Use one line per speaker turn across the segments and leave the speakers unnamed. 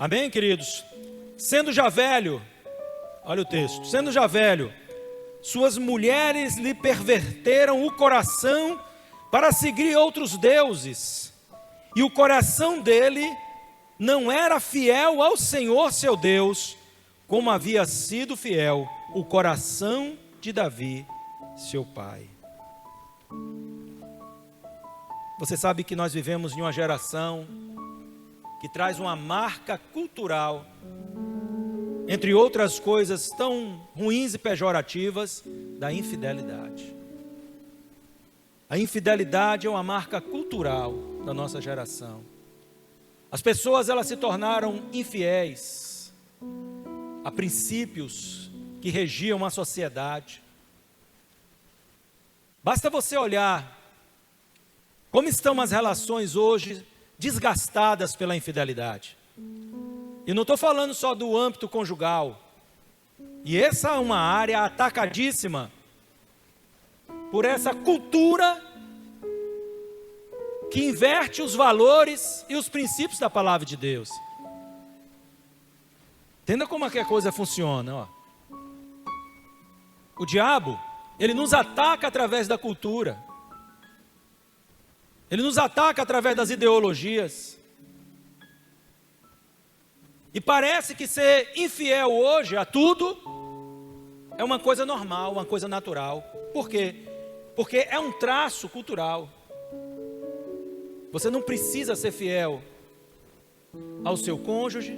Amém, queridos? Sendo já velho, olha o texto, sendo já velho, suas mulheres lhe perverteram o coração para seguir outros deuses, e o coração dele não era fiel ao Senhor seu Deus, como havia sido fiel o coração de Davi, seu pai. Você sabe que nós vivemos em uma geração que traz uma marca cultural, entre outras coisas tão ruins e pejorativas, da infidelidade. A infidelidade é uma marca cultural da nossa geração. As pessoas, elas se tornaram infiéis a princípios que regiam uma sociedade. Basta você olhar como estão as relações hoje desgastadas pela infidelidade. E não estou falando só do âmbito conjugal. E essa é uma área atacadíssima por essa cultura que inverte os valores e os princípios da palavra de Deus. Entenda como é que a coisa funciona, ó. O diabo, ele nos ataca através da cultura. Ele nos ataca através das ideologias. E parece que ser infiel hoje a tudo é uma coisa normal, uma coisa natural. Por quê? Porque é um traço cultural. Você não precisa ser fiel ao seu cônjuge.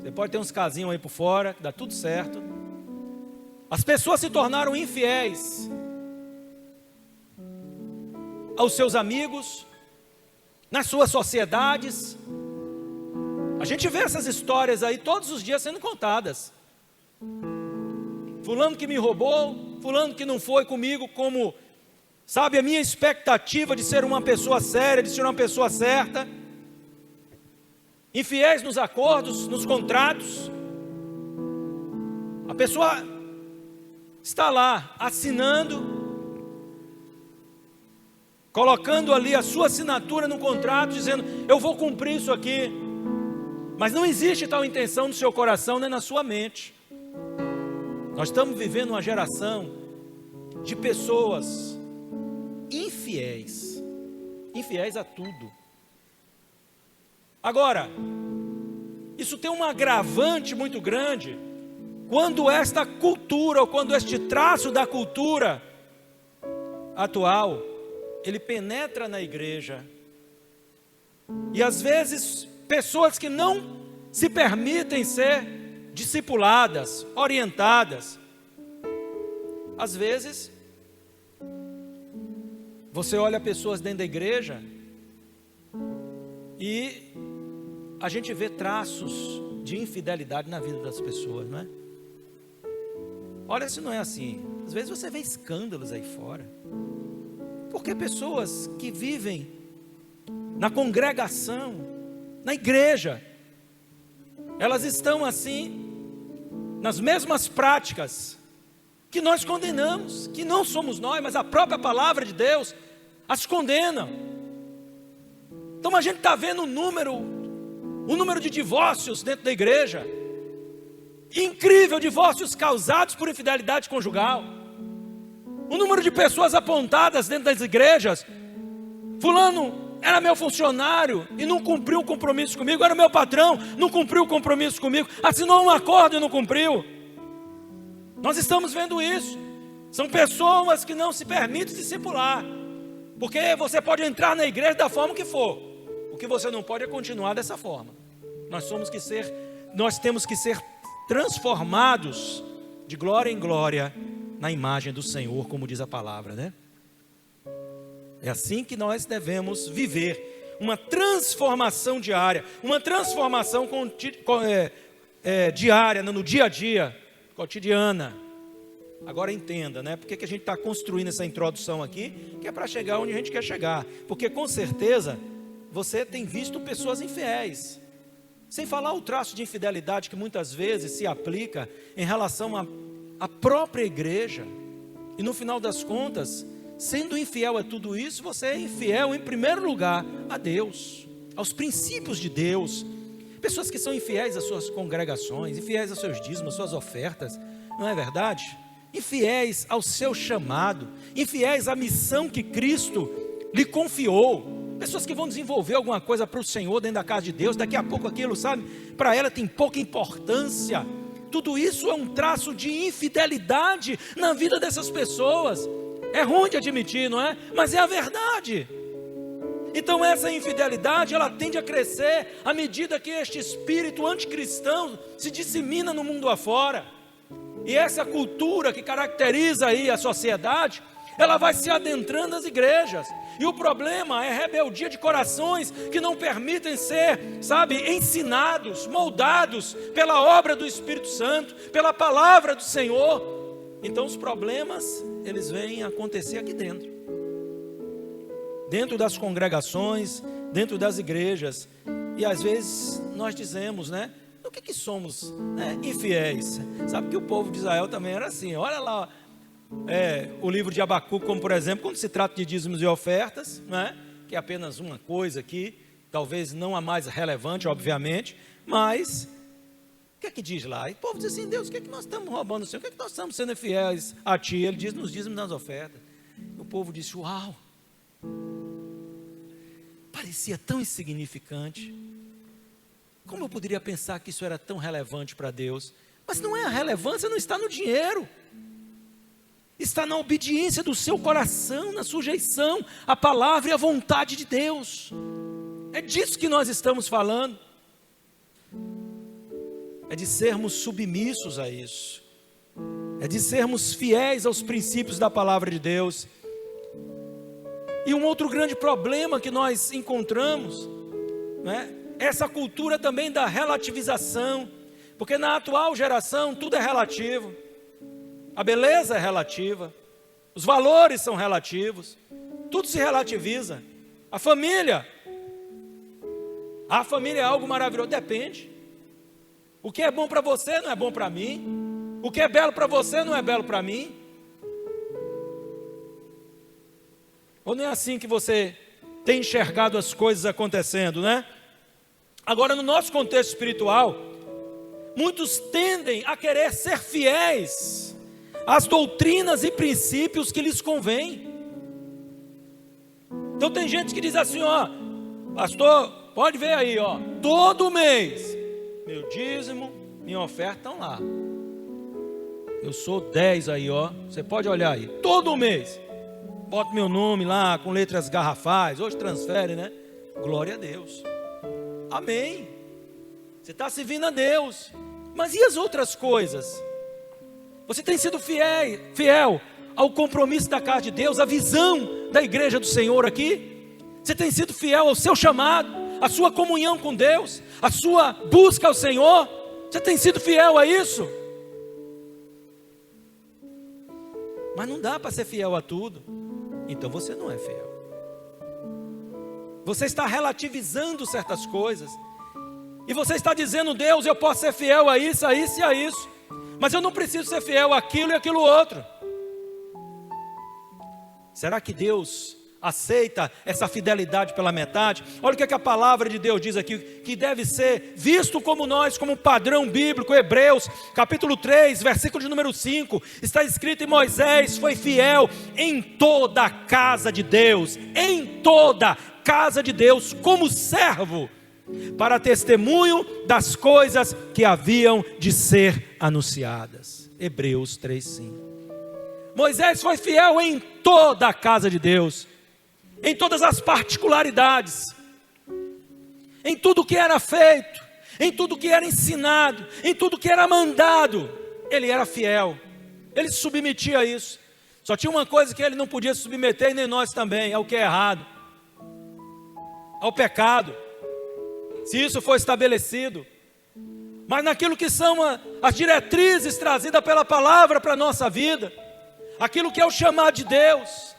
Você pode ter uns casinhos aí por fora, que dá tudo certo. As pessoas se tornaram infiéis aos seus amigos, nas suas sociedades. A gente vê essas histórias aí todos os dias sendo contadas. Fulano que me roubou, fulano que não foi comigo como, sabe, a minha expectativa de ser uma pessoa séria, de ser uma pessoa certa. Infiéis nos acordos, nos contratos. A pessoa está lá assinando, colocando ali a sua assinatura no contrato, dizendo, eu vou cumprir isso aqui. Mas não existe tal intenção no seu coração, nem na sua mente. Nós estamos vivendo uma geração de pessoas infiéis. Infiéis a tudo. Agora, isso tem um agravante muito grande, quando esta cultura, ou quando este traço da cultura atual, ele penetra na igreja. E às vezes, pessoas que não se permitem ser discipuladas, orientadas. Às vezes, você olha pessoas dentro da igreja e a gente vê traços de infidelidade na vida das pessoas, não é? Olha se não é assim. Às vezes você vê escândalos aí fora. Porque pessoas que vivem na congregação, na igreja, elas estão assim, nas mesmas práticas que nós condenamos, que não somos nós, mas a própria palavra de Deus as condena. Então a gente está vendo o número de divórcios dentro da igreja, incrível, divórcios causados por infidelidade conjugal. O número de pessoas apontadas dentro das igrejas, fulano era meu funcionário e não cumpriu o compromisso comigo, era meu patrão, não cumpriu o compromisso comigo, assinou um acordo e não cumpriu. Nós estamos vendo isso. São pessoas que não se permitem discipular, porque você pode entrar na igreja da forma que for, o que você não pode é continuar dessa forma. Nós temos que ser transformados de glória em glória na imagem do Senhor, como diz a palavra, né? É assim que nós devemos viver, uma transformação diária, uma transformação diária, no dia a dia, cotidiana. Agora entenda, né? Por que a gente está construindo essa introdução aqui? Que é para chegar onde a gente quer chegar. Porque com certeza você tem visto pessoas infiéis. Sem falar o traço de infidelidade que muitas vezes se aplica em relação à própria igreja. E no final das contas, sendo infiel a tudo isso, você é infiel em primeiro lugar a Deus, aos princípios de Deus. Pessoas que são infiéis às suas congregações, infiéis aos seus dízimos, às suas ofertas, não é verdade? Infiéis ao seu chamado, infiéis à missão que Cristo lhe confiou. Pessoas que vão desenvolver alguma coisa para o Senhor dentro da casa de Deus, daqui a pouco aquilo, sabe, para ela tem pouca importância. Tudo isso é um traço de infidelidade na vida dessas pessoas. É ruim de admitir, não é? Mas é a verdade. Então essa infidelidade, ela tende a crescer à medida que este espírito anticristão se dissemina no mundo afora. E essa cultura que caracteriza aí a sociedade, ela vai se adentrando nas igrejas. E o problema é a rebeldia de corações que não permitem ser, sabe, ensinados, moldados pela obra do Espírito Santo, pela palavra do Senhor. Então os problemas, eles vêm acontecer aqui dentro. Dentro das congregações, dentro das igrejas. E às vezes nós dizemos, né? O que somos, né, infiéis? Sabe que o povo de Israel também era assim. Olha lá o livro de Abacuque, como por exemplo, quando se trata de dízimos e ofertas, né, que é apenas uma coisa aqui, talvez não a mais relevante, obviamente, mas o que é que diz lá? E o povo diz assim: Deus, o que é que nós estamos roubando do Senhor? O que é que nós estamos sendo infiéis a Ti? Ele diz nos dízimos e nas ofertas. E o povo disse: uau! Parecia tão insignificante. Como eu poderia pensar que isso era tão relevante para Deus? Mas não é, a relevância não está no dinheiro. Está na obediência do seu coração, na sujeição à palavra e à vontade de Deus. É disso que nós estamos falando. É de sermos submissos a isso. É de sermos fiéis aos princípios da palavra de Deus. E um outro grande problema que nós encontramos, né, é essa cultura também da relativização, porque na atual geração tudo é relativo, a beleza é relativa, os valores são relativos, tudo se relativiza. A família é algo maravilhoso, depende. O que é bom para você não é bom para mim, o que é belo para você não é belo para mim. Ou não é assim que você tem enxergado as coisas acontecendo, né? Agora, no nosso contexto espiritual, muitos tendem a querer ser fiéis às doutrinas e princípios que lhes convém. Então tem gente que diz assim, ó, pastor, pode ver aí, ó, todo mês, meu dízimo, minha oferta estão lá. Eu sou 10 aí, ó, você pode olhar aí, todo mês. Bota meu nome lá com letras garrafais, hoje transfere, né? Glória a Deus. Amém. Você está servindo a Deus. Mas e as outras coisas? Você tem sido fiel ao compromisso da casa de Deus, à visão da igreja do Senhor aqui? Você tem sido fiel ao seu chamado, à sua comunhão com Deus, à sua busca ao Senhor? Você tem sido fiel a isso? Mas não dá para ser fiel a tudo. Então você não é fiel. Você está relativizando certas coisas. E você está dizendo, Deus, eu posso ser fiel a isso, a isso e a isso. Mas eu não preciso ser fiel àquilo e àquilo outro. Será que Deus aceita essa fidelidade pela metade? Olha o que a palavra de Deus diz aqui, que deve ser visto como nós, como padrão bíblico. Hebreus, capítulo 3, versículo de número 5, está escrito: e Moisés foi fiel em toda a casa de Deus, em toda a casa de Deus, como servo, para testemunho das coisas que haviam de ser anunciadas. Hebreus 3, 5. Moisés foi fiel em toda a casa de Deus, em todas as particularidades, em tudo que era feito, em tudo que era ensinado, em tudo que era mandado, ele era fiel, ele se submetia a isso. Só tinha uma coisa que ele não podia se submeter, e nem nós também, é o que é errado, ao pecado, se isso for estabelecido. Mas naquilo que são as diretrizes trazidas pela palavra para a nossa vida, aquilo que é o chamado de Deus,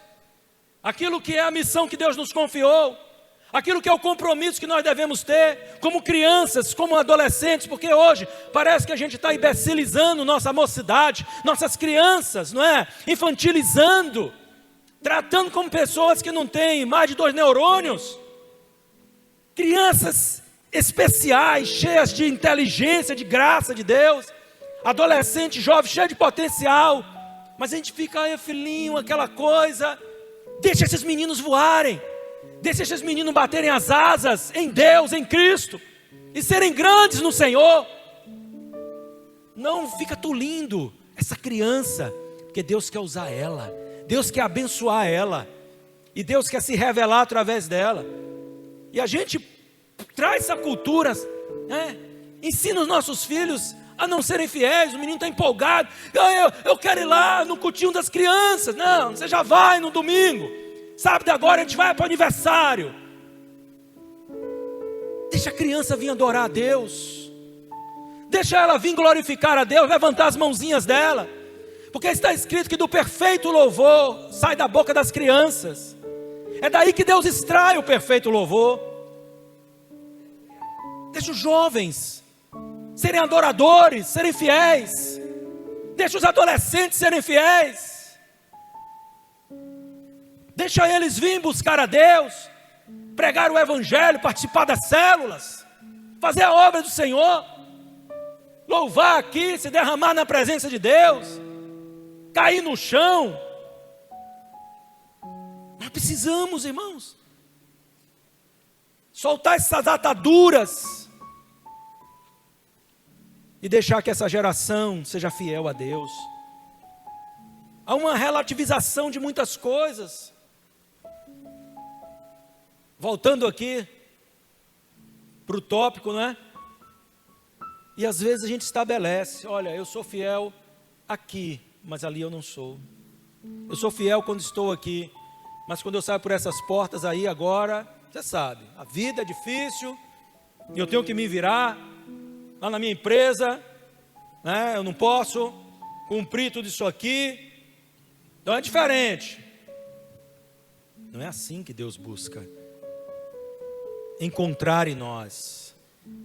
aquilo que é a missão que Deus nos confiou, aquilo que é o compromisso que nós devemos ter, como crianças, como adolescentes, porque hoje parece que a gente está imbecilizando nossa mocidade, nossas crianças, não é? Infantilizando, tratando como pessoas que não têm mais de 2 neurônios, crianças especiais, cheias de inteligência, de graça de Deus, adolescente, jovem, cheio de potencial, mas a gente fica, ai filhinho, aquela coisa. Deixa esses meninos voarem, deixa esses meninos baterem as asas em Deus, em Cristo, e serem grandes no Senhor. Não fica tolindo essa criança, porque Deus quer usar ela, Deus quer abençoar ela, e Deus quer se revelar através dela. E a gente traz essa cultura, né? Ensina os nossos filhos a não serem fiéis. O menino está empolgado, eu quero ir lá no cultinho das crianças. Não, você já vai no domingo, sábado agora a gente vai para o aniversário. Deixa a criança vir adorar a Deus, deixa ela vir glorificar a Deus, levantar as mãozinhas dela, porque está escrito que do perfeito louvor sai da boca das crianças. É daí que Deus extrai o perfeito louvor. Deixa os jovens serem adoradores, serem fiéis. Deixa os adolescentes serem fiéis. Deixa eles virem buscar a Deus, pregar o evangelho, participar das células, fazer a obra do Senhor, louvar aqui, se derramar na presença de Deus, cair no chão. Nós precisamos, irmãos, soltar essas ataduras e deixar que essa geração seja fiel a Deus. Há uma relativização de muitas coisas. Voltando aqui para o tópico, não é? E às vezes a gente estabelece, olha, eu sou fiel aqui, mas ali eu não sou. Eu sou fiel quando estou aqui, mas quando eu saio por essas portas aí agora, você sabe, a vida é difícil, e eu tenho que me virar. Lá na minha empresa, né, eu não posso cumprir tudo isso aqui, então é diferente. Não é assim que Deus busca encontrar em nós.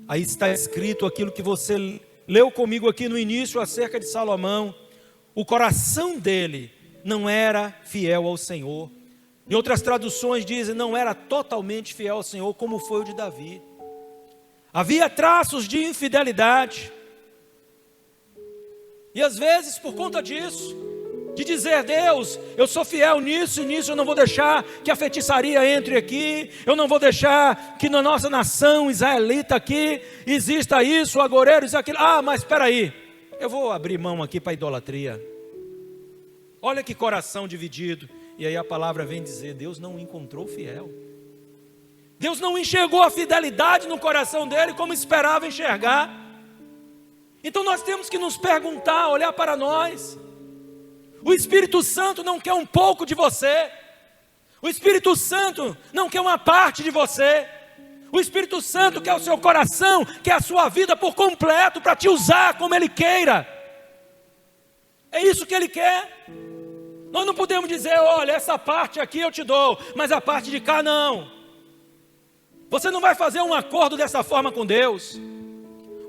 Aí está escrito aquilo que você leu comigo aqui no início acerca de Salomão. O coração dele não era fiel ao Senhor. Em outras traduções dizem, não era totalmente fiel ao Senhor, como foi o de Davi. Havia traços de infidelidade. E às vezes por conta disso, de dizer, Deus, eu sou fiel nisso e nisso, eu não vou deixar que a feitiçaria entre aqui, eu não vou deixar que na nossa nação israelita aqui exista isso, agoureiro, isso, aquilo. Ah, mas espera aí, eu vou abrir mão aqui para a idolatria. Olha que coração dividido. E aí a palavra vem dizer, Deus não o encontrou fiel. Deus não enxergou a fidelidade no coração dele como esperava enxergar. Então nós temos que nos perguntar, olhar para nós. O Espírito Santo não quer um pouco de você. O Espírito Santo não quer uma parte de você. O Espírito Santo quer o seu coração, quer a sua vida por completo para te usar como Ele queira. É isso que Ele quer. Nós não podemos dizer, olha, essa parte aqui eu te dou, mas a parte de cá não. Você não vai fazer um acordo dessa forma com Deus.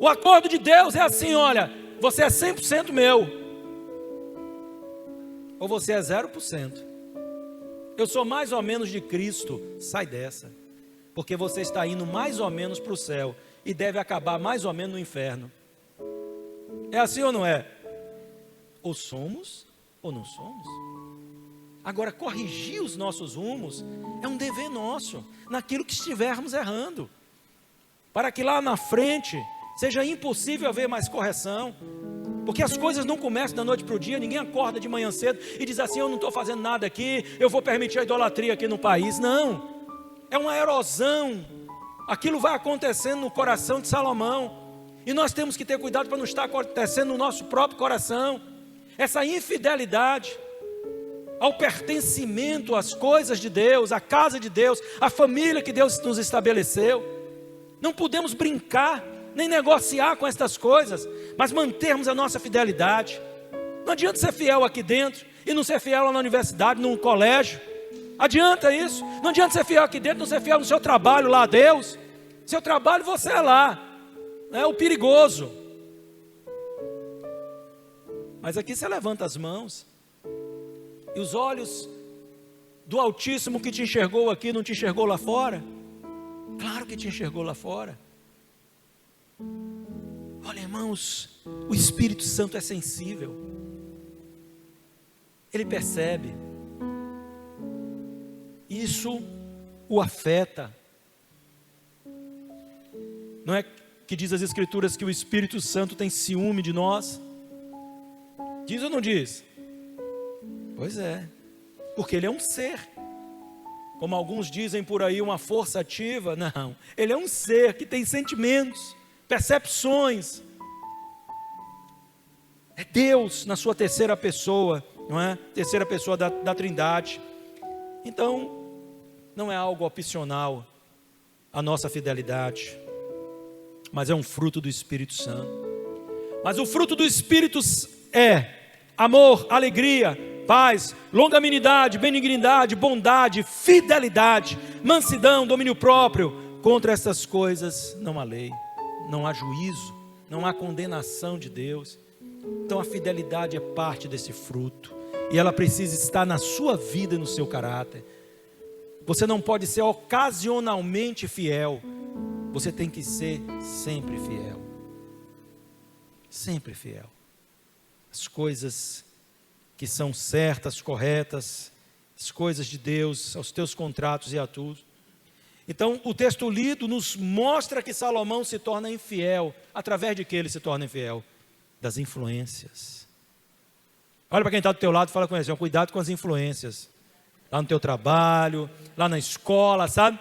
O acordo de Deus é assim, olha, você é 100% meu. Ou você é 0%. Eu sou mais ou menos de Cristo, sai dessa. Porque você está indo mais ou menos para o céu e deve acabar mais ou menos no inferno. É assim ou não é? Ou somos ou não somos. Agora, corrigir os nossos rumos é um dever nosso, naquilo que estivermos errando, para que lá na frente seja impossível haver mais correção, porque as coisas não começam da noite para o dia. Ninguém acorda de manhã cedo e diz assim, eu não estou fazendo nada aqui, eu vou permitir a idolatria aqui no país. Não, é uma erosão, aquilo vai acontecendo no coração de Salomão, e nós temos que ter cuidado para não estar acontecendo no nosso próprio coração, essa infidelidade ao pertencimento às coisas de Deus, à casa de Deus, à família que Deus nos estabeleceu. Não podemos brincar, nem negociar com estas coisas, mas mantermos a nossa fidelidade. Não adianta ser fiel aqui dentro e não ser fiel lá na universidade, no colégio. Adianta isso? Não adianta ser fiel aqui dentro, não ser fiel no seu trabalho lá a Deus. Seu trabalho você é lá, é o perigoso. Mas aqui você levanta as mãos, e os olhos do Altíssimo que te enxergou aqui, não te enxergou lá fora? Claro que te enxergou lá fora. Olha, irmãos, o Espírito Santo é sensível. Ele percebe. Isso o afeta. Não é que diz as Escrituras que o Espírito Santo tem ciúme de nós? Diz ou não diz? Pois é, porque ele é um ser. Como alguns dizem por aí, uma força ativa. Não, ele é um ser que tem sentimentos, percepções. É Deus na sua terceira pessoa, não é? Terceira pessoa da Trindade. Então, não é algo opcional a nossa fidelidade, mas é um fruto do Espírito Santo. Mas o fruto do Espírito é amor, alegria, paz, longanimidade, benignidade, bondade, fidelidade, mansidão, domínio próprio. Contra essas coisas não há lei, não há juízo, não há condenação de Deus. Então a fidelidade é parte desse fruto, e ela precisa estar na sua vida e no seu caráter. Você não pode ser ocasionalmente fiel, você tem que ser sempre fiel. Sempre fiel. As coisas que são certas, corretas, as coisas de Deus, aos teus contratos e a tudo. Então o texto lido nos mostra que Salomão se torna infiel. Através de que ele se torna infiel? Das influências. Olha para quem está do teu lado e fala com ele: cuidado com as influências. Lá no teu trabalho, lá na escola, sabe?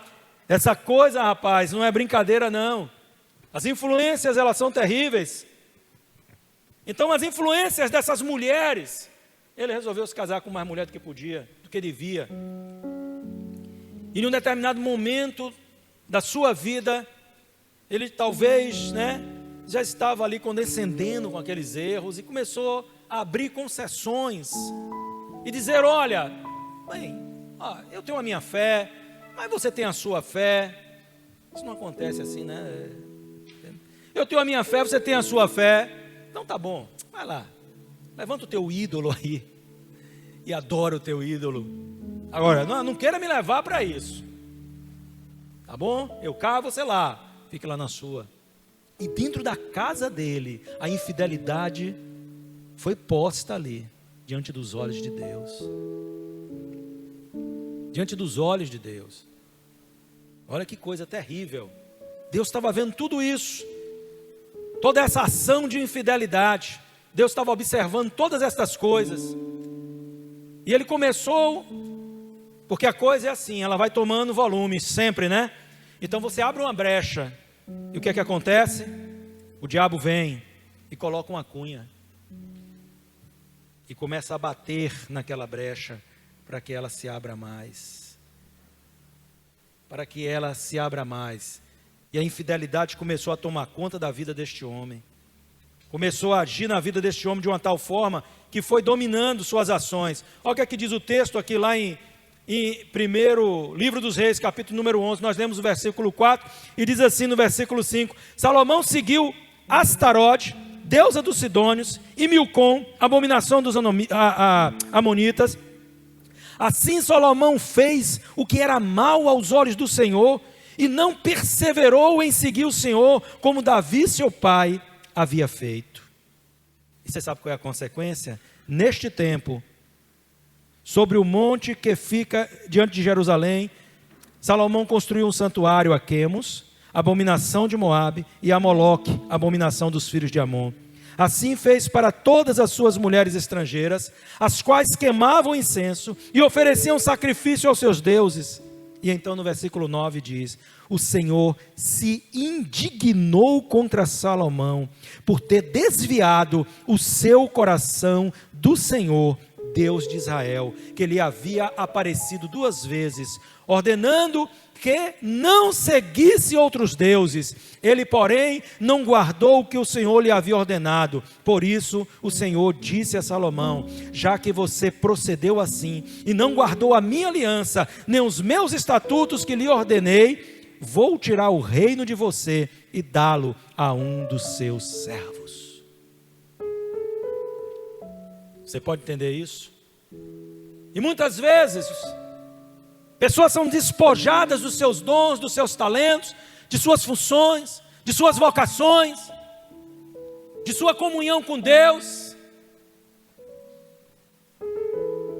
Essa coisa, rapaz, não é brincadeira não. As influências, elas são terríveis. Então as influências dessas mulheres, ele resolveu se casar com mais mulher do que podia, do que devia. E em um determinado momento da sua vida, ele talvez, já estava ali condescendendo com aqueles erros e começou a abrir concessões e dizer: olha, bem, eu tenho a minha fé, mas você tem a sua fé. Isso não acontece assim, né? Eu tenho a minha fé, você tem a sua fé. Então tá bom, vai lá, levanta o teu ídolo aí e adora o teu ídolo. Agora, não queira me levar para isso, tá bom? Eu cá, você lá, fique lá na sua. E dentro da casa dele, a infidelidade foi posta ali, diante dos olhos de Deus. Diante dos olhos de Deus. Olha que coisa terrível. Deus estava vendo tudo isso, toda essa ação de infidelidade. Deus estava observando todas essas coisas. E ele começou, porque a coisa é assim, ela vai tomando volume sempre, né? Então você abre uma brecha, e o que é que acontece? O diabo vem e coloca uma cunha, e começa a bater naquela brecha, para que ela se abra mais. Para que ela se abra mais. E a infidelidade começou a tomar conta da vida deste homem. Começou a agir na vida deste homem de uma tal forma que foi dominando suas ações. Olha o que é que diz o texto aqui lá em primeiro livro dos Reis, capítulo número 11. Nós lemos o versículo 4 e diz assim no versículo 5: Salomão seguiu Astarote, deusa dos Sidônios, e Milcom, abominação dos Amonitas. Assim Salomão fez o que era mal aos olhos do Senhor, e não perseverou em seguir o Senhor, como Davi seu pai havia feito. E você sabe qual é a consequência? Neste tempo, sobre o monte que fica diante de Jerusalém, Salomão construiu um santuário a Quemos, abominação de Moabe, e a Moloque, abominação dos filhos de Amon. Assim fez para todas as suas mulheres estrangeiras, as quais queimavam incenso e ofereciam sacrifício aos seus deuses. E então no versículo 9 diz: o Senhor se indignou contra Salomão, por ter desviado o seu coração do Senhor, Deus de Israel, que lhe havia aparecido 2 vezes, ordenando que não seguisse outros deuses. Ele, porém, não guardou o que o Senhor lhe havia ordenado. Por isso o Senhor disse a Salomão: já que você procedeu assim e não guardou a minha aliança, nem os meus estatutos que lhe ordenei, vou tirar o reino de você e dá-lo a um dos seus servos. Você pode entender isso? E muitas vezes pessoas são despojadas dos seus dons, dos seus talentos, de suas funções, de suas vocações, de sua comunhão com Deus,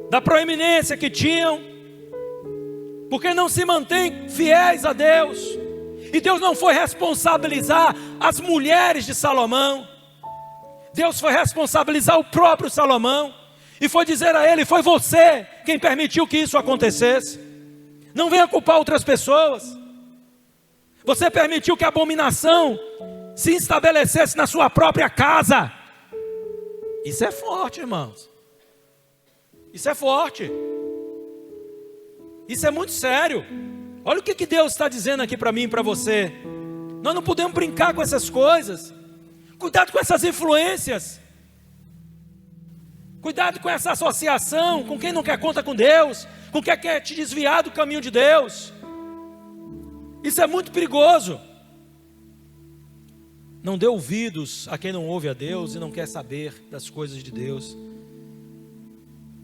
da proeminência que tinham, porque não se mantêm fiéis a Deus. E Deus não foi responsabilizar as mulheres de Salomão, Deus foi responsabilizar o próprio Salomão, e foi dizer a ele: foi você quem permitiu que isso acontecesse, não venha culpar outras pessoas, você permitiu que a abominação se estabelecesse na sua própria casa. Isso é forte, irmãos, isso é forte, isso é muito sério. Olha o que Deus está dizendo aqui para mim e para você. Nós não podemos brincar com essas coisas. Cuidado com essas influências, cuidado com essa associação com quem não quer conta com Deus, com quem quer te desviar do caminho de Deus. Isso é muito perigoso. Não dê ouvidos a quem não ouve a Deus e não quer saber das coisas de Deus.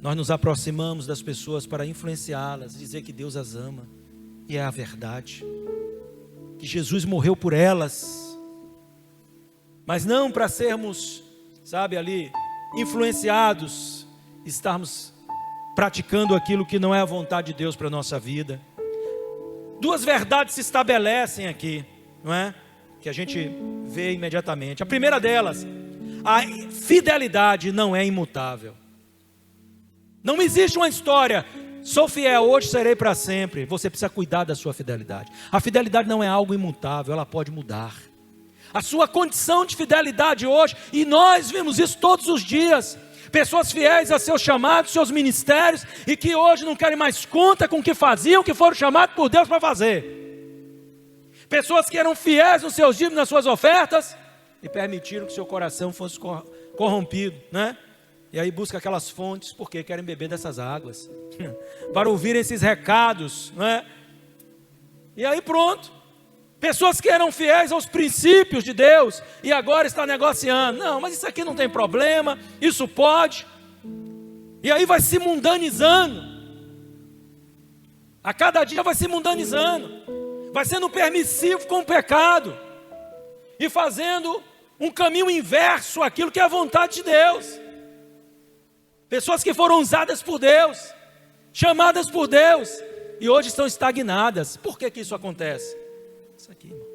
Nós nos aproximamos das pessoas para influenciá-las, dizer que Deus as ama, e é a verdade, que Jesus morreu por elas, mas não para sermos, sabe, ali, influenciados, estarmos praticando aquilo que não é a vontade de Deus para a nossa vida. Duas verdades se estabelecem aqui, não é? Que a gente vê imediatamente. A primeira delas: a fidelidade não é imutável. Não existe uma história, sou fiel hoje, serei para sempre. Você precisa cuidar da sua fidelidade. A fidelidade não é algo imutável, ela pode mudar. A sua condição de fidelidade hoje, e nós vemos isso todos os dias, pessoas fiéis a seus chamados, seus ministérios, e que hoje não querem mais conta com o que faziam, que foram chamados por Deus para fazer. Pessoas que eram fiéis nos seus dízimos, nas suas ofertas, e permitiram que seu coração fosse corrompido, né? E aí busca aquelas fontes, porque querem beber dessas águas, para ouvir esses recados, né? E aí pronto. Pessoas que eram fiéis aos princípios de Deus, e agora está negociando. Não, mas isso aqui não tem problema, isso pode. E aí vai se mundanizando. A cada dia vai se mundanizando, vai sendo permissivo com o pecado, e fazendo um caminho inverso àquilo que é a vontade de Deus. Pessoas que foram usadas por Deus, chamadas por Deus, e hoje estão estagnadas. Por que isso acontece? Isso aqui, irmão.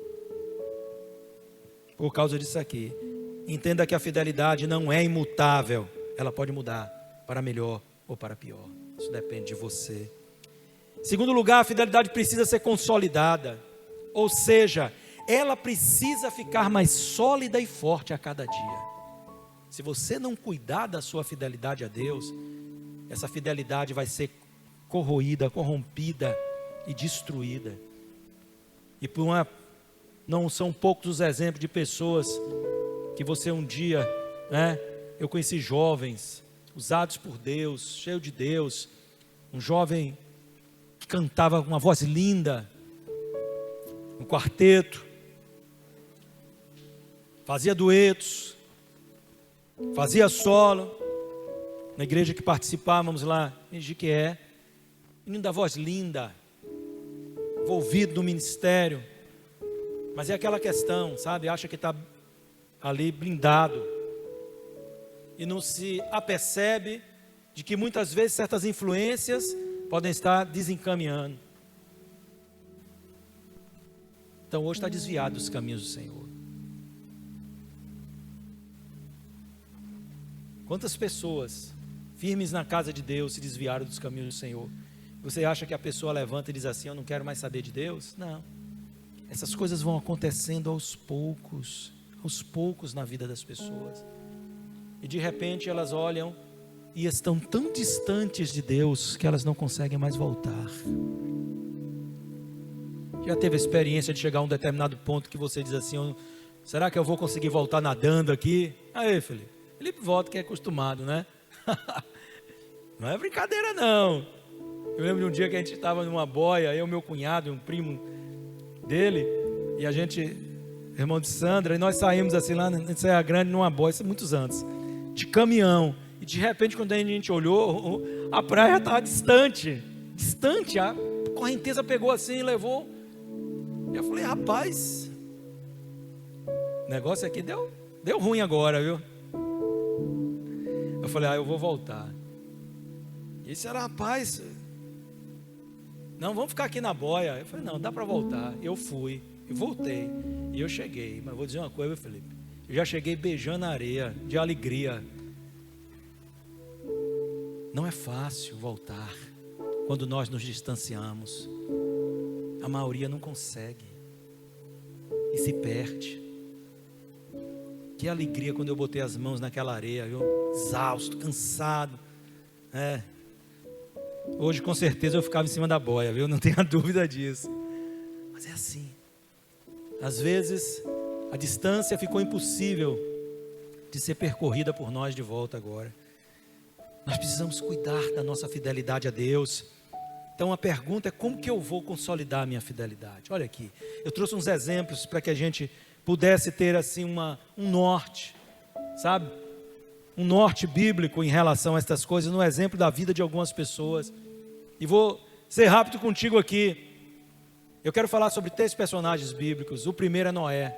Por causa disso aqui. Entenda que a fidelidade não é imutável. Ela pode mudar para melhor ou para pior. Isso depende de você. Em segundo lugar, a fidelidade precisa ser consolidada. Ou seja, ela precisa ficar mais sólida e forte a cada dia. Se você não cuidar da sua fidelidade a Deus, essa fidelidade vai ser corroída, corrompida e destruída. E não são poucos os exemplos de pessoas que você um dia, né? Eu conheci jovens usados por Deus, cheio de Deus. Um jovem que cantava com uma voz linda, um quarteto, fazia duetos, fazia solo. Na igreja que participávamos lá em Jiquié, menino da voz linda, envolvido no ministério, mas é aquela questão, sabe, acha que está ali blindado, e não se apercebe de que muitas vezes certas influências podem estar desencaminhando. Então hoje está desviado dos caminhos do Senhor. Quantas pessoas firmes na casa de Deus se desviaram dos caminhos do Senhor? Você acha que a pessoa levanta e diz assim: eu não quero mais saber de Deus? Não. Essas coisas vão acontecendo aos poucos na vida das pessoas. E de repente elas olham e estão tão distantes de Deus que elas não conseguem mais voltar. Já teve a experiência de chegar a um determinado ponto que você diz assim: será que eu vou conseguir voltar nadando aqui? Aí, Felipe, volta que é acostumado, né? Não é brincadeira não. Eu lembro de um dia que a gente estava numa boia, eu, meu cunhado, um primo dele, e a gente, irmão de Sandra, e nós saímos assim lá em Serra Grande numa boia, isso é muitos anos, de caminhão, e de repente quando a gente olhou, a praia estava distante, a correnteza pegou assim e levou. E eu falei: rapaz, O negócio aqui deu ruim agora, viu? Eu falei, eu vou voltar. E esse era, rapaz, não, vamos ficar aqui na boia. Eu falei, não, dá para voltar. Eu fui, e voltei, e eu cheguei. Mas vou dizer uma coisa, Felipe, eu já cheguei beijando a areia, de alegria. Não é fácil voltar, quando nós nos distanciamos. A maioria não consegue, e se perde. Que alegria quando eu botei as mãos naquela areia, viu? Exausto, cansado. Hoje com certeza eu ficava em cima da boia, viu? Não tenha dúvida disso. Mas é assim. Às vezes a distância ficou impossível de ser percorrida por nós de volta agora. Nós precisamos cuidar da nossa fidelidade a Deus. Então a pergunta é, como que eu vou consolidar a minha fidelidade? Olha aqui, eu trouxe uns exemplos para que a gente pudesse ter assim um norte, sabe? Um norte bíblico em relação a estas coisas, no exemplo da vida de algumas pessoas. E vou ser rápido contigo aqui. Eu quero falar sobre 3 personagens bíblicos. O primeiro é Noé.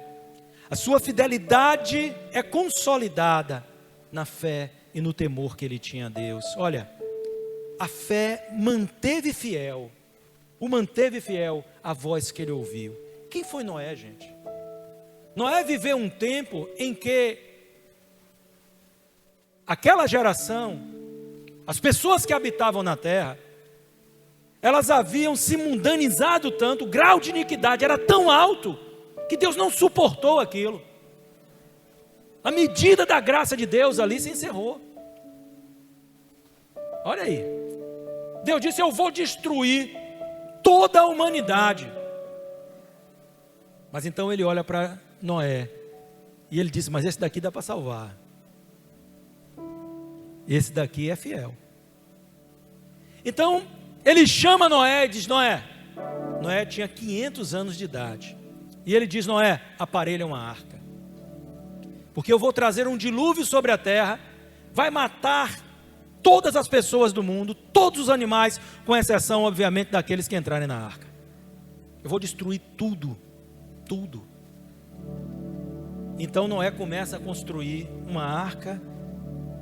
A sua fidelidade é consolidada na fé e no temor que ele tinha a Deus. Olha, a fé manteve fiel a voz que ele ouviu. Quem foi Noé, gente? Noé viveu um tempo em que aquela geração, as pessoas que habitavam na terra, elas haviam se mundanizado tanto, o grau de iniquidade era tão alto, que Deus não suportou aquilo. A medida da graça de Deus ali se encerrou. Olha aí, Deus disse, eu vou destruir toda a humanidade. Mas então ele olha para Noé, e ele disse, mas esse daqui dá para salvar. Esse daqui é fiel. Então ele chama Noé e diz, Noé tinha 500 anos de idade, e ele diz, Noé, aparelha uma arca, porque eu vou trazer um dilúvio sobre a terra, vai matar todas as pessoas do mundo, todos os animais, com exceção obviamente daqueles que entrarem na arca. Eu vou destruir tudo. Então Noé começa a construir uma arca,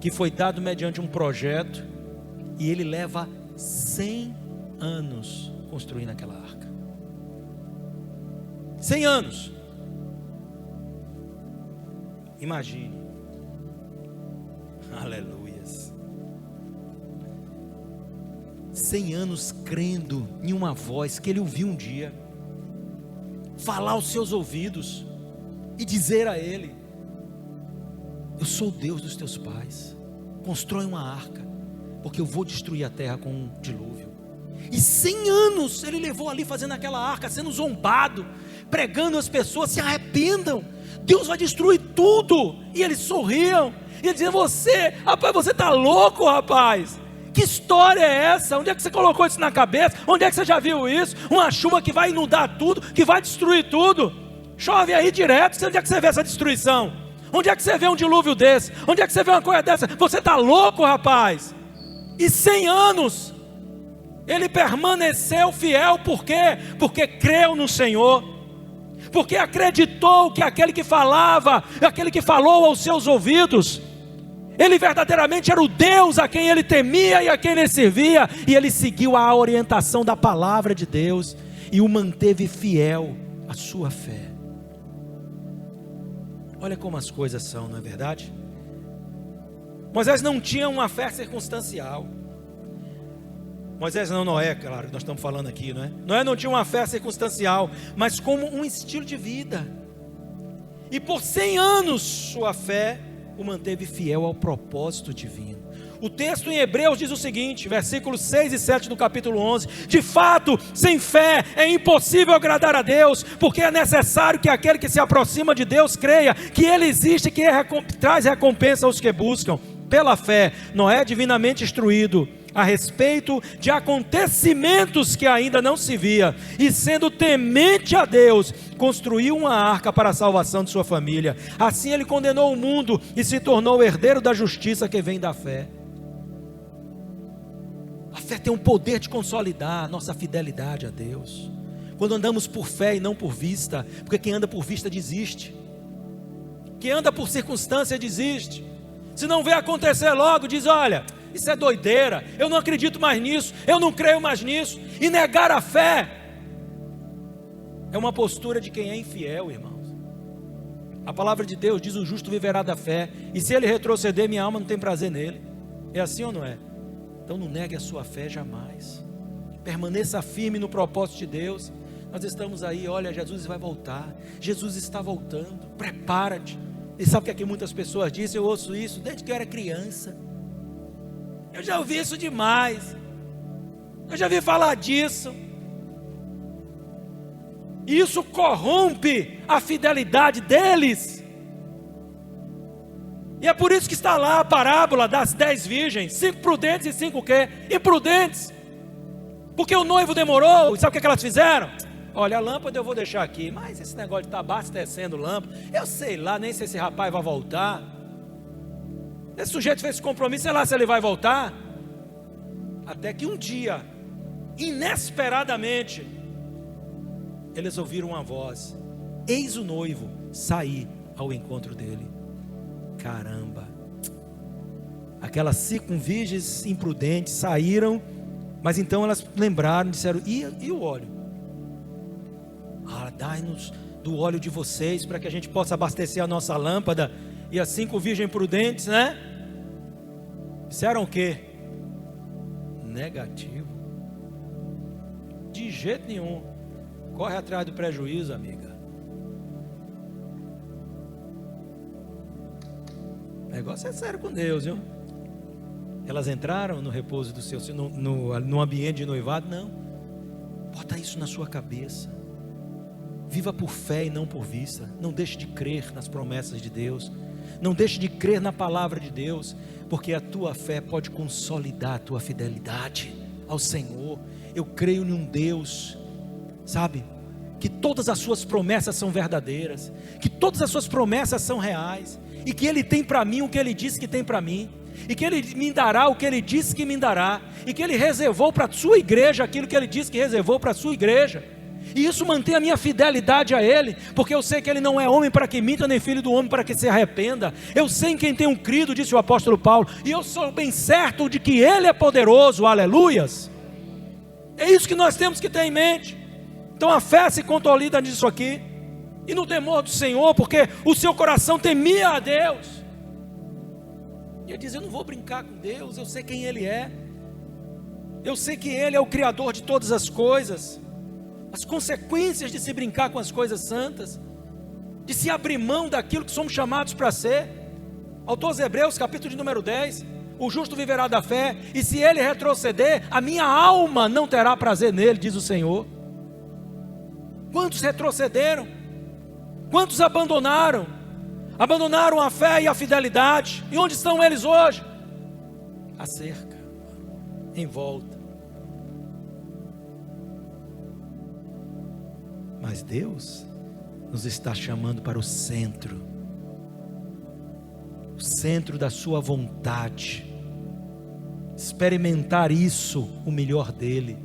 que foi dado mediante um projeto, e ele leva 100 anos construindo aquela arca. 100 anos. Imagine. Aleluias. 100 anos crendo em uma voz que ele ouviu um dia, falar aos seus ouvidos, e dizer a ele, eu sou o Deus dos teus pais, constrói uma arca, porque eu vou destruir a terra com um dilúvio. E 100 anos ele levou ali fazendo aquela arca, sendo zombado, pregando as pessoas, se arrependam, Deus vai destruir tudo. E eles sorriam, e eles diziam, rapaz, você está louco, rapaz, que história é essa? Onde é que você colocou isso na cabeça? Onde é que você já viu isso? Uma chuva que vai inundar tudo, que vai destruir tudo, chove aí direto, onde é que você vê essa destruição? Onde é que você vê um dilúvio desse? Onde é que você vê uma coisa dessa? Você está louco, rapaz? E 100 anos ele permaneceu fiel. Por quê? Porque creu no Senhor, porque acreditou que aquele que falava, aquele que falou aos seus ouvidos, ele verdadeiramente era o Deus a quem ele temia e a quem ele servia, e ele seguiu a orientação da palavra de Deus e o manteve fiel à sua fé. Olha como as coisas são, não é verdade? Moisés não tinha uma fé circunstancial. Moisés não, Noé, claro, nós estamos falando aqui, não é? Noé não tinha uma fé circunstancial, mas como um estilo de vida. E por 100 anos sua fé o manteve fiel ao propósito divino. O texto em Hebreus diz o seguinte, versículos 6 e 7 do capítulo 11, de fato, sem fé é impossível agradar a Deus, porque é necessário que aquele que se aproxima de Deus creia que Ele existe e que traz recompensa aos que buscam. Pela fé, Noé, divinamente instruído a respeito de acontecimentos que ainda não se via, e sendo temente a Deus, construiu uma arca para a salvação de sua família. Assim ele condenou o mundo e se tornou herdeiro da justiça que vem da fé. A fé tem um poder de consolidar a nossa fidelidade a Deus, quando andamos por fé e não por vista, porque quem anda por vista desiste. que anda por circunstância, desiste. Se não vê acontecer logo, diz: olha, isso é doideira, eu não acredito mais nisso, eu não creio mais nisso. E negar a fé é uma postura de quem é infiel, irmãos. A palavra de Deus diz: o justo viverá da fé, e se ele retroceder, minha alma não tem prazer nele. É assim ou não é? Então não negue a sua fé jamais. Permaneça firme no propósito de Deus. Nós estamos aí, olha, Jesus vai voltar, Jesus está voltando, prepara-te. E sabe o que é que muitas pessoas dizem? Eu ouço isso desde que eu era criança. Eu já ouvi isso demais. Eu já ouvi falar disso. E isso corrompe a fidelidade deles. E é por isso que está lá a parábola das 10 virgens. 5 prudentes e 5 o quê? Imprudentes. Porque o noivo demorou. E sabe o que elas fizeram? Olha, a lâmpada eu vou deixar aqui, mas esse negócio de estar abastecendo lâmpada, eu sei lá, nem sei se esse rapaz vai voltar. Esse sujeito fez esse compromisso, sei lá se ele vai voltar. Até que um dia, inesperadamente, eles ouviram uma voz: eis o noivo sair ao encontro dele. Caramba! Aquelas 5 virgens imprudentes saíram, mas então elas lembraram, disseram: e o óleo? Dai-nos do óleo de vocês, para que a gente possa abastecer a nossa lâmpada. E as 5 virgens prudentes, né? Disseram o quê? Negativo. De jeito nenhum. Corre atrás do prejuízo, amiga. O negócio é sério com Deus, viu? Elas entraram no repouso do seu, no ambiente de noivado? Não. Bota isso na sua cabeça. Viva por fé e não por vista. Não deixe de crer nas promessas de Deus. Não deixe de crer na palavra de Deus, porque a tua fé pode consolidar a tua fidelidade ao Senhor. Eu creio num Deus, sabe, que todas as suas promessas são verdadeiras, que todas as suas promessas são reais, e que Ele tem para mim o que Ele disse que tem para mim, e que Ele me dará o que Ele disse que me dará, e que Ele reservou para a sua igreja aquilo que Ele disse que reservou para a sua igreja. E isso mantém a minha fidelidade a Ele, porque eu sei que Ele não é homem para que minta, nem filho do homem para que se arrependa. Eu sei em quem tenho crido, disse o apóstolo Paulo, e eu sou bem certo de que Ele é poderoso, aleluias. É isso que nós temos que ter em mente. Então a fé se consolida nisso aqui, e no temor do Senhor, porque o seu coração temia a Deus. E ele diz: eu não vou brincar com Deus, eu sei quem Ele é, eu sei que Ele é o Criador de todas as coisas. As consequências de se brincar com as coisas santas, de se abrir mão daquilo que somos chamados para ser. Autor aos Hebreus, capítulo de número 10, o justo viverá da fé, e se ele retroceder, a minha alma não terá prazer nele, diz o Senhor. Quantos retrocederam? Quantos abandonaram? Abandonaram a fé e a fidelidade. E onde estão eles hoje? A cerca, em volta. Mas Deus nos está chamando para o centro da sua vontade, experimentar isso, o melhor dele,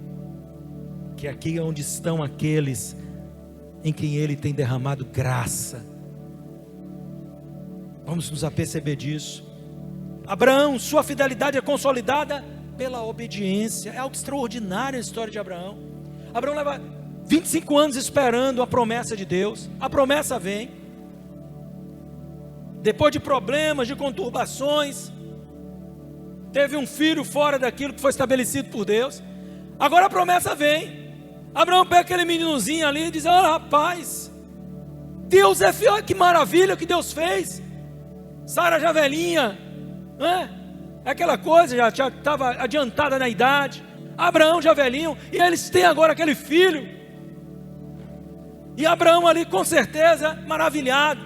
que aqui é onde estão aqueles em quem Ele tem derramado graça. Vamos nos aperceber disso. Abraão, sua fidelidade é consolidada pela obediência. É algo extraordinário a história de Abraão. Abraão leva 25 anos esperando a promessa de Deus. A promessa vem. Depois de problemas, de conturbações, teve um filho fora daquilo que foi estabelecido por Deus. Agora a promessa vem. Abraão pega aquele meninozinho ali e diz: ah, rapaz, Deus é fiel, que maravilha que Deus fez. Sara já velhinha, né? Aquela coisa, já estava adiantada na idade. Abraão já velhinho, e eles têm agora aquele filho. E Abraão ali com certeza maravilhado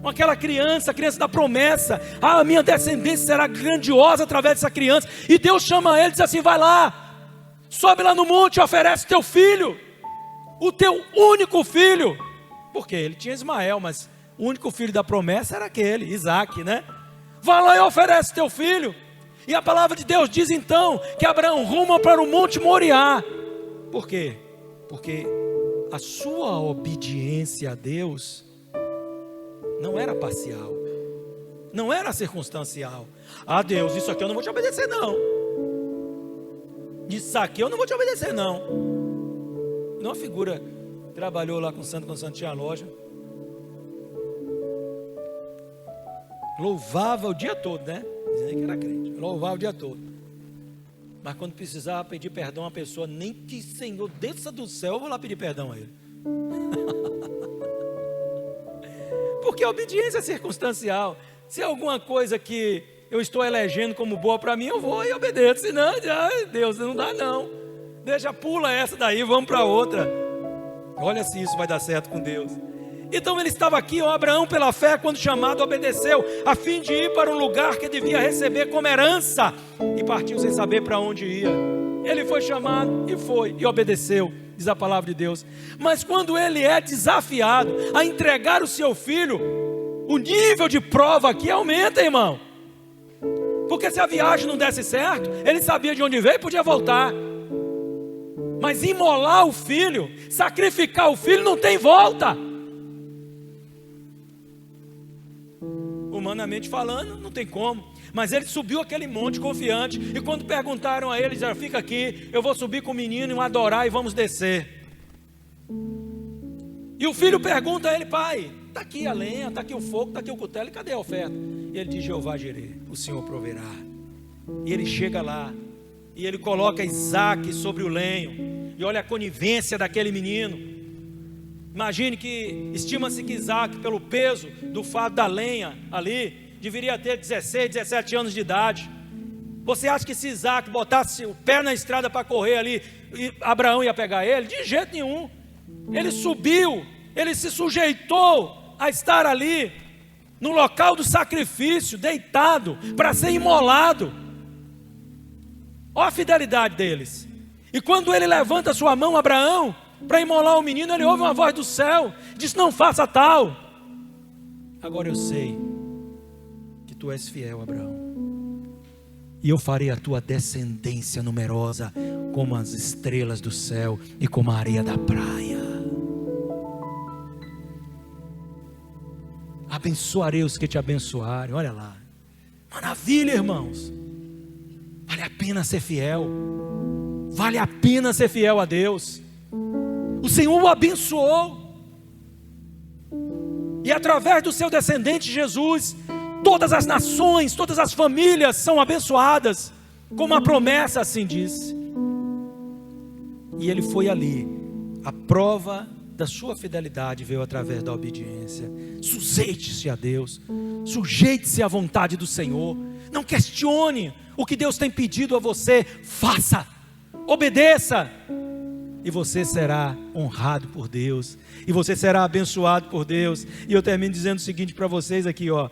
com aquela criança, a criança da promessa. Ah, a minha descendência será grandiosa através dessa criança. E Deus chama ele e diz assim: vai lá, sobe lá no monte e oferece teu filho, o teu único filho. Porque ele tinha Ismael, mas o único filho da promessa era aquele, Isaque, né? Vai lá e oferece teu filho. E a palavra de Deus diz então que Abraão ruma para o monte Moriá. Por quê? Porque a sua obediência a Deus não era parcial, não era circunstancial. Ah, Deus, isso aqui eu não vou te obedecer não. Isso aqui eu não vou te obedecer não. Uma figura trabalhou lá com o santo, quando o santo tinha a loja, louvava o dia todo, né? Dizendo que era crente, louvava o dia todo. Mas quando precisava pedir perdão a pessoa, nem que Senhor desça do céu, eu vou lá pedir perdão a ele. Porque a obediência é circunstancial. Se é alguma coisa que eu estou elegendo como boa para mim, eu vou e obedeço. Senão, Deus, não dá não. Deixa, pula essa daí, vamos para outra. Olha se isso vai dar certo com Deus. Então ele estava aqui, Abraão, pela fé, quando chamado, obedeceu, a fim de ir para um lugar que devia receber como herança, e partiu sem saber para onde ia. Ele foi chamado e foi, e obedeceu, diz a palavra de Deus. Mas quando ele é desafiado a entregar o seu filho, o nível de prova aqui aumenta, irmão. Porque se a viagem não desse certo, ele sabia de onde veio e podia voltar. Mas imolar o filho, sacrificar o filho, não tem volta. Humanamente falando, não tem como. Mas ele subiu aquele monte confiante. E quando perguntaram a ele, disseram: fica aqui, eu vou subir com o menino e adorar e vamos descer. E o filho pergunta a ele: pai, está aqui a lenha, está aqui o fogo, está aqui o cutelo, e cadê a oferta? E ele diz: Jeová Jireh, o Senhor proverá. E ele chega lá, e ele coloca Isaac sobre o lenho, e olha a conivência daquele menino. Imagine que, estima-se que Isaac, pelo peso do fardo da lenha ali, deveria ter 16, 17 anos de idade. Você acha que se Isaac botasse o pé na estrada para correr ali, Abraão ia pegar ele? De jeito nenhum. Ele subiu, ele se sujeitou a estar ali, no local do sacrifício, deitado, para ser imolado. Olha a fidelidade deles. E quando ele levanta sua mão, Abraão, para imolar o menino, ele ouve uma voz do céu, diz: não faça tal. Agora eu sei que tu és fiel, Abraão, e eu farei a tua descendência numerosa como as estrelas do céu e como a areia da praia. Abençoarei os que te abençoarem. Olha lá, maravilha, irmãos. Vale a pena ser fiel. Vale a pena ser fiel a Deus. O Senhor o abençoou, e através do seu descendente Jesus, todas as nações, todas as famílias são abençoadas, como a promessa assim disse. E ele foi ali. A prova da sua fidelidade veio através da obediência. Sujeite-se a Deus, sujeite-se à vontade do Senhor. Não questione o que Deus tem pedido a você. Faça, obedeça, e você será honrado por Deus, e você será abençoado por Deus. E eu termino dizendo o seguinte para vocês aqui, ó.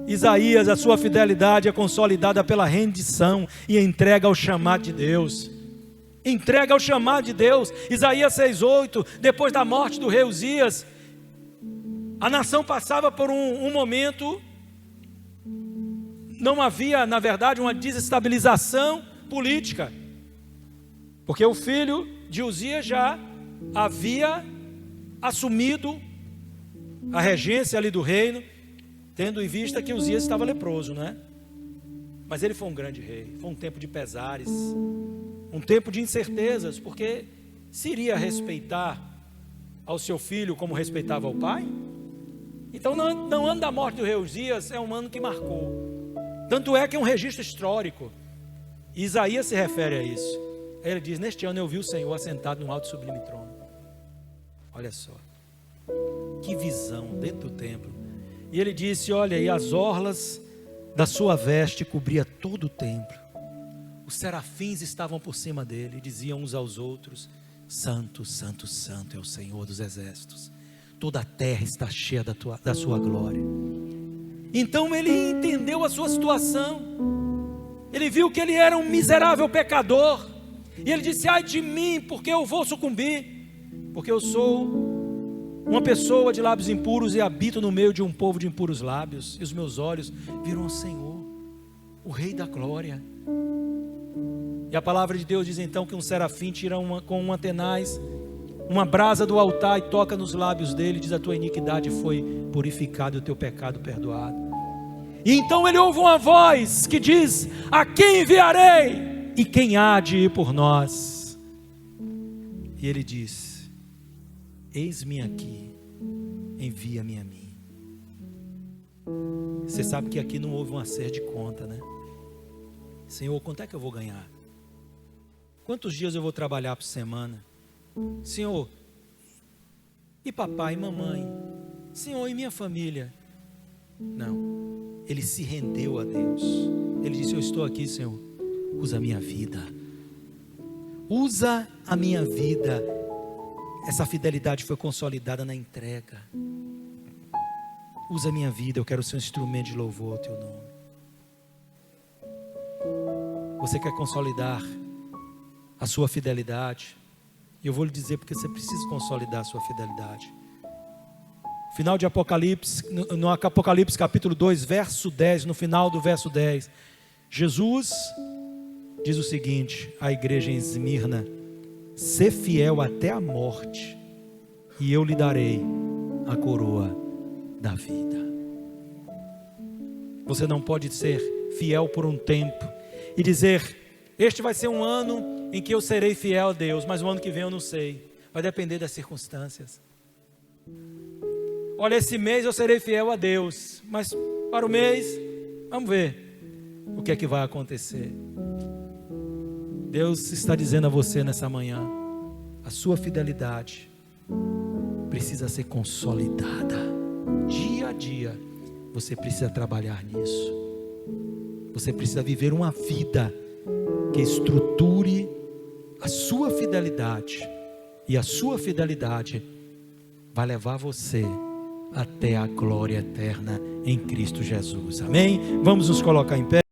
Isaías, a sua fidelidade é consolidada pela rendição e entrega ao chamado de Deus. Entrega ao chamado de Deus. Isaías 6:8, depois da morte do rei Uzias, a nação passava por um momento, não havia, na verdade, uma desestabilização política, porque o filho de Uzias já havia assumido a regência ali do reino, tendo em vista que Uzias estava leproso, né? Mas ele foi um grande rei. Foi um tempo de pesares, um tempo de incertezas, porque se iria respeitar ao seu filho como respeitava ao pai. Então não ano da morte do rei Uzias é um ano que marcou. Tanto é que é um registro histórico. E Isaías se refere a isso. Ele diz: neste ano eu vi o Senhor assentado num alto e sublime trono. Olha só, que visão dentro do templo. E ele disse: olha, e as orlas da sua veste cobria todo o templo. Os serafins estavam por cima dele e diziam uns aos outros: santo, santo, santo é o Senhor dos exércitos. Toda a terra está cheia da sua glória. Então ele entendeu a sua situação. Ele viu que ele era um miserável pecador. E ele disse: ai de mim, porque eu vou sucumbir? Porque eu sou uma pessoa de lábios impuros e habito no meio de um povo de impuros lábios. E os meus olhos viram o Senhor, o Rei da glória. E a palavra de Deus diz então que um serafim tira com um tenaz uma brasa do altar e toca nos lábios dele, diz: a tua iniquidade foi purificada e o teu pecado perdoado. E então ele ouve uma voz que diz: a quem enviarei? E quem há de ir por nós? E ele diz: eis-me aqui, envia-me a mim. Você sabe que aqui não houve um acerto de conta, né? Senhor, quanto é que eu vou ganhar? Quantos dias eu vou trabalhar por semana? Senhor, e papai e mamãe? Senhor, e minha família? Não, ele se rendeu a Deus. Ele disse: eu estou aqui, Senhor, usa a minha vida. Usa a minha vida. Essa fidelidade foi consolidada na entrega. Usa a minha vida, eu quero ser um instrumento de louvor ao teu nome. Você quer consolidar a sua fidelidade? E eu vou lhe dizer porque você precisa consolidar a sua fidelidade. Final de Apocalipse, no Apocalipse capítulo 2, verso 10, no final do verso 10, Jesus diz o seguinte à igreja em Esmirna: sê fiel até a morte, e eu lhe darei a coroa da vida. Você não pode ser fiel por um tempo e dizer: este vai ser um ano em que eu serei fiel a Deus, mas o ano que vem eu não sei. Vai depender das circunstâncias. Olha, esse mês eu serei fiel a Deus, mas para o mês, vamos ver o que é que vai acontecer. Deus está dizendo a você nessa manhã: a sua fidelidade precisa ser consolidada. Dia a dia, você precisa trabalhar nisso. Você precisa viver uma vida que estruture a sua fidelidade. E a sua fidelidade vai levar você até a glória eterna em Cristo Jesus. Amém? Vamos nos colocar em pé.